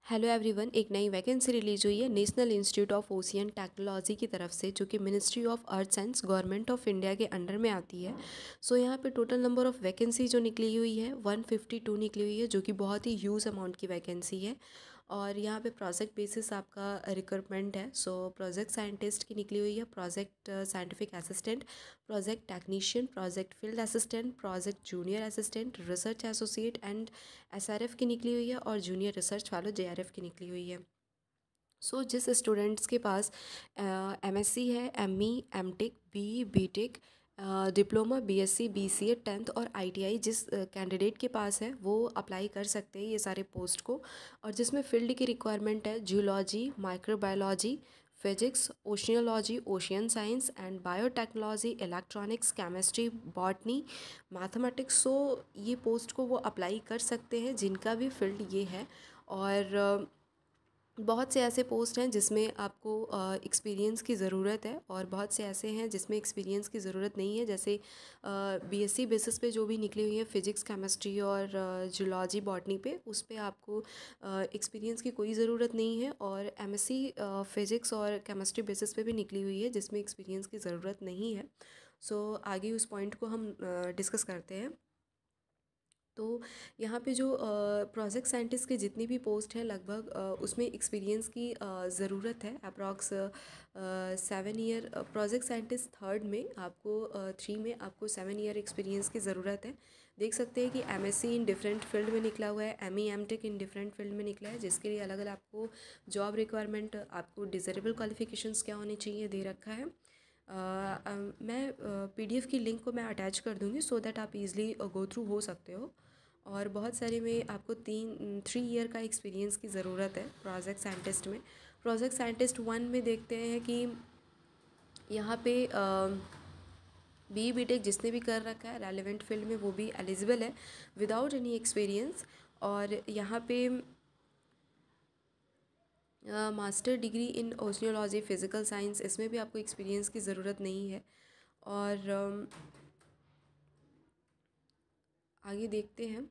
Hello everyone, एक नई vacancy release हुई है national institute of ocean technology की तरफ से, जो कि ministry of earth science government of India के अंडर में आती है। सो यहाँ पे टोटल नंबर ऑफ वैकेंसी जो निकली हुई है 152 निकली हुई है, जो कि बहुत ही ह्यूज अमाउंट की वैकेंसी है। और यहाँ पे प्रोजेक्ट बेसिस आपका रिक्रूटमेंट है। सो प्रोजेक्ट साइंटिस्ट की निकली हुई है, project scientific assistant, project technician, project field assistant, project junior assistant, research associate and SRF की निकली हुई है, और जूनियर रिसर्च फेलो जेआरएफ की निकली हुई है। सो जिस स्टूडेंट्स के पास एमएससी है, ME, MTech, BE, BTech, diploma, BSc, BCA, 10th और आईटीआई जिस कैंडिडेट के पास है वो अप्लाई कर सकते हैं ये सारे पोस्ट को। और जिसमें फील्ड की रिक्वायरमेंट है geology, microbiology, physics, oceanology, ocean science and biotechnology, electronics, chemistry, botany, mathematics. So ये पोस्ट को वो अप्लाई कर सकते हैं जिनका भी फील्ड ये है। और बहुत से ऐसे पोस्ट हैं जिसमें आपको एक्सपीरियंस की ज़रूरत है, और बहुत से ऐसे हैं जिसमें एक्सपीरियंस की ज़रूरत नहीं है। जैसे बीएससी बेसिस पे जो भी निकली हुई है फिज़िक्स, केमिस्ट्री और जूलॉजी, बॉटनी पे, उस पे आपको एक्सपीरियंस की कोई ज़रूरत नहीं है। और एमएससी फिज़िक्स और केमिस्ट्री बेसिस पे भी निकली हुई है जिसमें एक्सपीरियंस की ज़रूरत नहीं है। सो आगे उस पॉइंट को हम डिस्कस करते हैं। तो यहाँ पे जो प्रोजेक्ट साइंटिस्ट के जितनी भी पोस्ट है लगभग उसमें एक्सपीरियंस की ज़रूरत है। Approx 7 year project scientist third में आपको 3 में आपको 7 ईयर एक्सपीरियंस की ज़रूरत है। देख सकते हैं कि एमएससी इन डिफरेंट फील्ड में निकला हुआ है, ME, MTech in different field में निकला है, जिसके लिए अलग अलग आपको जॉब रिक्वायरमेंट, आपको डिज़रेबल क्वालिफिकेशंस क्या होनी चाहिए दे रखा है। मैं पीडीएफ की लिंक को मैं अटैच कर दूँगी सो दैट आप इजीली गो थ्रू हो सकते हो। और बहुत सारे में आपको 3 ईयर का एक्सपीरियंस की ज़रूरत है प्रोजेक्ट साइंटिस्ट में। प्रोजेक्ट साइंटिस्ट 1 में देखते हैं कि यहाँ पे बी बीटेक जिसने भी कर रखा है रेलेवेंट फील्ड में वो भी एलिजिबल है विदाउट एनी एक्सपीरियंस। और यहाँ पे master degree in oceanology, physical science, इसमें भी आपको एक्सपीरियंस की ज़रूरत नहीं है। और आगे देखते हैं,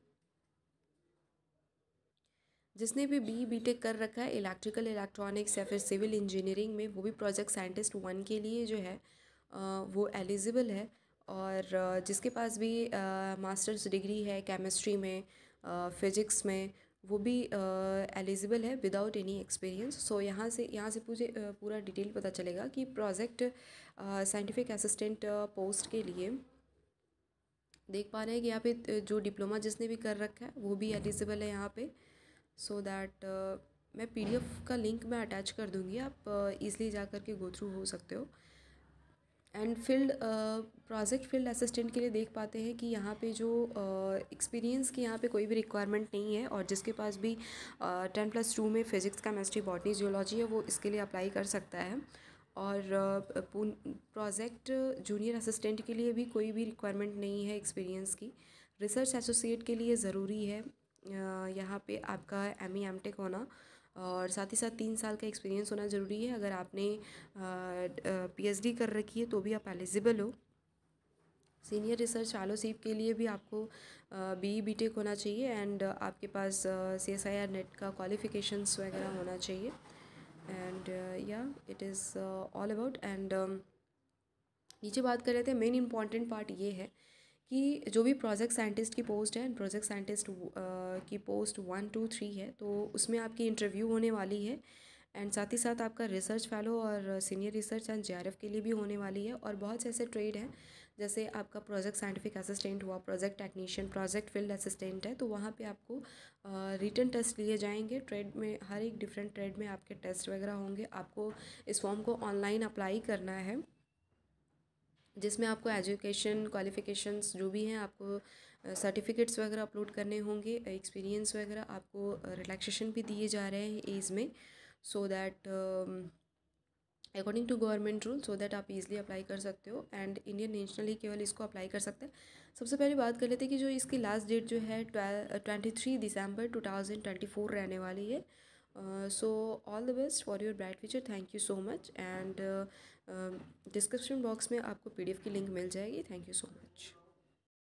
जिसने भी बीटेक कर रखा है इलेक्ट्रिकल, इलेक्ट्रॉनिक्स या फिर सिविल इंजीनियरिंग में, वो भी प्रोजेक्ट साइंटिस्ट 1 के लिए जो है वो एलिजिबल है। और जिसके पास भी मास्टर्स डिग्री है केमिस्ट्री में, फिजिक्स में, वो भी एलिजिबल है विदाउट एनी एक्सपीरियंस। सो यहाँ से पूरा डिटेल पता चलेगा कि प्रोजेक्ट साइंटिफिक असिस्टेंट पोस्ट के लिए देख पा रहे हैं कि यहाँ पे जो डिप्लोमा जिसने भी कर रखा है वो भी एलिजिबल है यहाँ पे। सो दैट मैं पीडीएफ का लिंक मैं अटैच कर दूँगी, आप ईज़िली जा कर के गो थ्रू हो सकते हो। And field project field assistant के लिए देख पाते हैं कि यहाँ पे जो एक्सपीरियंस की यहाँ पे कोई भी रिक्वायरमेंट नहीं है, और जिसके पास भी 10+2 में फिजिक्स, केमिस्ट्री, बॉटनी, जियोलॉजी है वो इसके लिए अप्लाई कर सकता है। और प्रोजेक्ट जूनियर असिस्टेंट के लिए भी कोई भी रिक्वायरमेंट नहीं है एक्सपीरियंस की। रिसर्च एसोसिएट के लिए ज़रूरी है यहाँ पे आपका एमई, एमटेक होना, और साथ ही साथ 3 साल का एक्सपीरियंस होना ज़रूरी है। अगर आपने पीएचडी कर रखी है तो भी आप एलिजिबल हो। सीनियर रिसर्च फेलोशिप के लिए भी आपको बीई बीटेक होना चाहिए, एंड आपके पास सीएसआईआर नेट का क्वालिफिकेशंस वगैरह होना चाहिए। एंड या it is all about. And नीचे बात कर रहे थे, मेन इंपॉर्टेंट पार्ट ये है कि जो भी प्रोजेक्ट साइंटिस्ट की पोस्ट है, प्रोजेक्ट साइंटिस्ट की पोस्ट 1, 2, 3 है, तो उसमें आपकी इंटरव्यू होने वाली है। एंड साथ ही साथ आपका रिसर्च फेलो और सीनियर रिसर्च एंड जेआरएफ के लिए भी होने वाली है। और बहुत से ऐसे ट्रेड हैं, जैसे आपका प्रोजेक्ट साइंटिफिक असिस्टेंट हुआ, project technician, project field assistant है, तो वहाँ पे आपको रिटन टेस्ट लिए जाएंगे। ट्रेड में हर एक डिफरेंट ट्रेड में आपके टेस्ट वगैरह होंगे। आपको इस फॉर्म को ऑनलाइन अप्लाई करना है, जिसमें आपको एजुकेशन क्वालिफ़िकेशंस जो भी हैं, आपको सर्टिफिकेट्स वगैरह अपलोड करने होंगे, एक्सपीरियंस वगैरह, आपको रिलैक्सेशन भी दिए जा रहे हैं एज में, so that according to government rule, so that आप इजीली अप्लाई कर सकते हो। एंड इंडियन नेशनल ही केवल इसको अप्लाई कर सकते हैं। सबसे पहले बात कर लेते हैं कि जो इसकी लास्ट डेट जो है 23 दिसंबर 2024 रहने वाली है। So all the best for your bright future, thank you so much. And description box में आपको पीडीएफ की लिंक मिल जाएगी। Thank you so much.